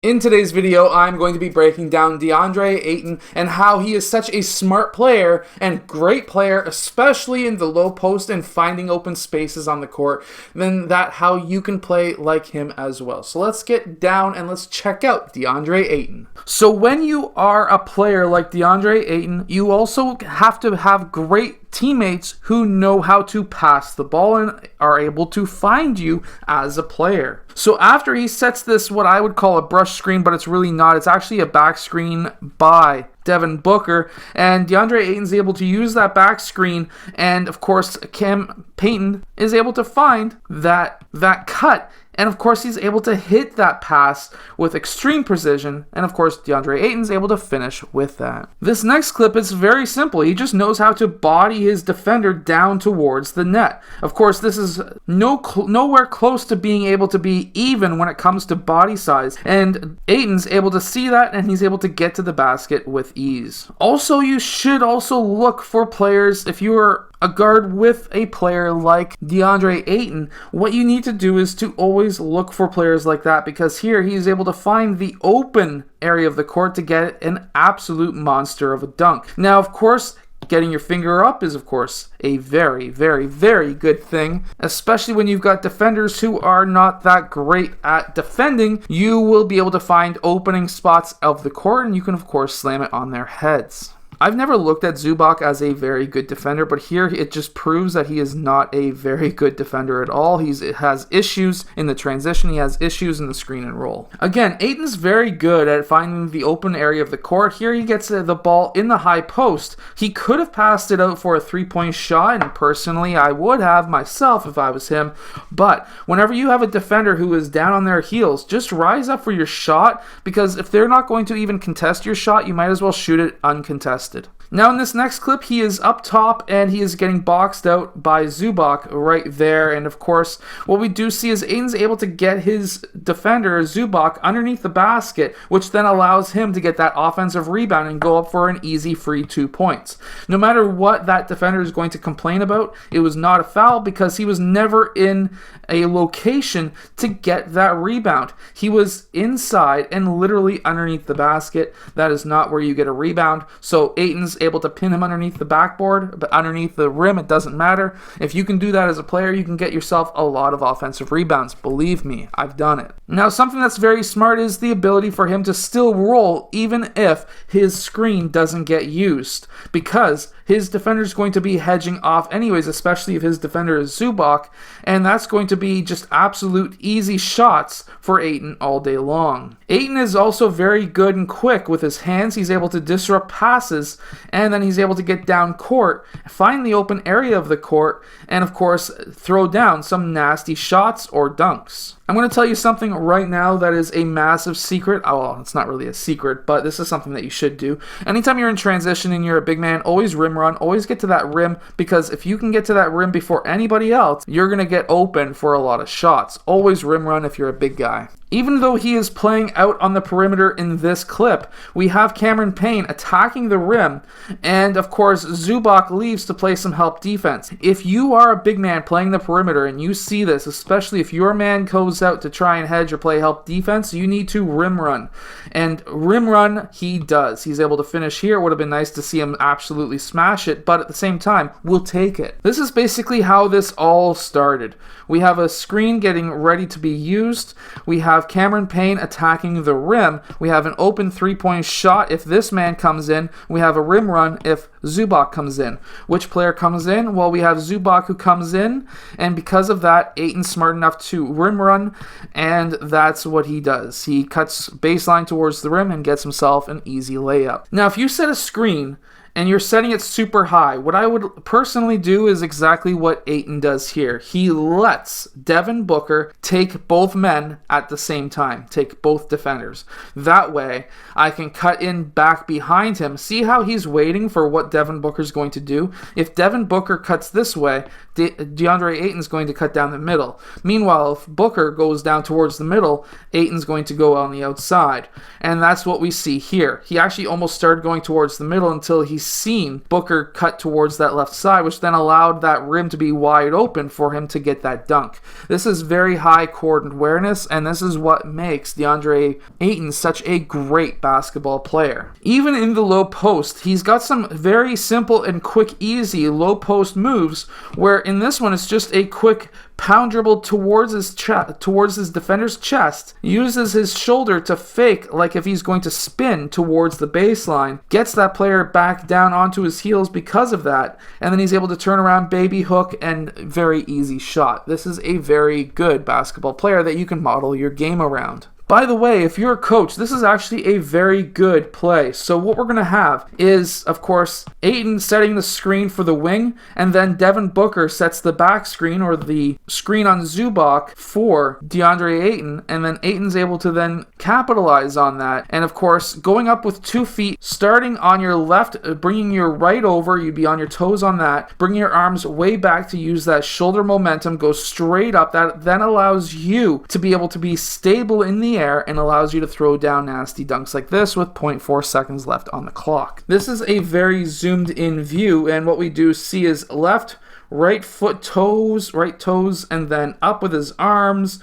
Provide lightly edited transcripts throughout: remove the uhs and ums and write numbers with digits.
In today's video, I'm going to be breaking down Deandre Ayton and how he is such a smart player and great player, especially in the low post and finding open spaces on the court, then how you can play like him as well. So let's get down and let's check out Deandre Ayton. So when you are a player like Deandre Ayton, you also have to have great teammates who know how to pass the ball and are able to find you as a player. So after he sets this, what I would call a brush screen, but it's really not. It's actually a back screen by Devin Booker, and Deandre Ayton's able to use that back screen, and of course Cam Payton is able to find that cut. And of course, he's able to hit that pass with extreme precision. And of course, Deandre Ayton's able to finish with that. This next clip is very simple. He just knows how to body his defender down towards the net. Of course, this is nowhere close to being able to be even when it comes to body size. And Ayton's able to see that, and he's able to get to the basket with ease. Also, you should also look for players, if you are a guard with a player like Deandre Ayton, what you need to do is to always look for players like that, because here he is able to find the open area of the court to get an absolute monster of a dunk. Now, of course, getting your finger up is, of course, a very, very, very good thing, especially when you've got defenders who are not that great at defending. You will be able to find opening spots of the court, and you can, of course, slam it on their heads. I've never looked at Zubac as a very good defender, but here it just proves that he is not a very good defender at all. He has issues in the transition. He has issues in the screen and roll. Again, Ayton's very good at finding the open area of the court. Here he gets the ball in the high post. He could have passed it out for a three-point shot, and personally, I would have myself if I was him. But whenever you have a defender who is down on their heels, just rise up for your shot, because if they're not going to even contest your shot, you might as well shoot it uncontested. Now in this next clip, he is up top and he is getting boxed out by Zubac right there. And of course, what we do see is Ayton's able to get his defender, Zubac, underneath the basket, which then allows him to get that offensive rebound and go up for an easy free 2 points. No matter what that defender is going to complain about, it was not a foul because he was never in a location to get that rebound. He was inside and literally underneath the basket. That is not where you get a rebound. So Ayton's able to pin him underneath the backboard, but underneath the rim, it doesn't matter. If you can do that as a player, you can get yourself a lot of offensive rebounds. Believe me, I've done it. Now, something that's very smart is the ability for him to still roll even if his screen doesn't get used, because his defender is going to be hedging off anyways, especially if his defender is Zubac, and that's going to be just absolute easy shots for Ayton all day long. Ayton is also very good and quick with his hands. He's able to disrupt passes, and then he's able to get down court, find the open area of the court, and of course throw down some nasty shots or dunks. I'm going to tell you something right now that is a massive secret. Oh, well, it's not really a secret, but this is something that you should do. Anytime you're in transition and you're a big man, always rim run, always get to that rim, because if you can get to that rim before anybody else, you're going to get open for a lot of shots. Always rim run if you're a big guy. Even though he is playing out on the perimeter in this clip, we have Cameron Payne attacking the rim, and of course Zubac leaves to play some help defense. If you are a big man playing the perimeter and you see this, especially if your man goes out to try and hedge or play help defense, you need to rim run. And rim run he does. He's able to finish here. It would have been nice to see him absolutely smash it, but at the same time, we'll take it. This is basically how this all started. We have a screen getting ready to be used. We have Cameron Payne attacking the rim. We have an open three-point shot if this man comes in. We have a rim run if Zubac comes in. Which player comes in? Well, we have Zubac who comes in, and because of that, Ayton's smart enough to rim run, and that's what he does. He cuts baseline towards the rim and gets himself an easy layup. Now, if you set a screen and you're setting it super high, what I would personally do is exactly what Ayton does here. He lets Devin Booker take both men at the same time, take both defenders. That way, I can cut in back behind him. See how he's waiting for what Devin Booker's going to do? If Devin Booker cuts this way, Deandre Ayton's going to cut down the middle. Meanwhile, if Booker goes down towards the middle, Ayton's going to go on the outside. And that's what we see here. He actually almost started going towards the middle until he seen Booker cut towards that left side, which then allowed that rim to be wide open for him to get that dunk. This is very high court awareness, and this is what makes Deandre Ayton such a great basketball player. Even in the low post, he's got some very simple and quick, easy low post moves, where in this one it's just a quick pound dribble towards his defender's chest, uses his shoulder to fake like if he's going to spin towards the baseline, gets that player back down onto his heels because of that, and then he's able to turn around, baby hook, and very easy shot. This is a very good basketball player that you can model your game around. By the way, if you're a coach, this is actually a very good play. So what we're going to have is, of course, Ayton setting the screen for the wing, and then Devin Booker sets the back screen or the screen on Zubac for Deandre Ayton, and then Ayton's able to then capitalize on that. And of course, going up with 2 feet, starting on your left, bringing your right over, you'd be on your toes on that, bringing your arms way back to use that shoulder momentum, go straight up. That then allows you to be able to be stable in the air and allows you to throw down nasty dunks like this with 0.4 seconds left on the clock. This is a very zoomed in view, and what we do see is left, right foot toes, right toes, and then up with his arms.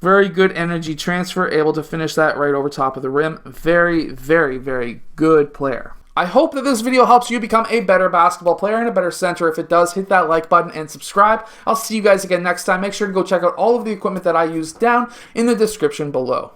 Very good energy transfer, able to finish that right over top of the rim. Very, very, very good player. I hope that this video helps you become a better basketball player and a better center. If it does, hit that like button and subscribe. I'll see you guys again next time. Make sure to go check out all of the equipment that I use down in the description below.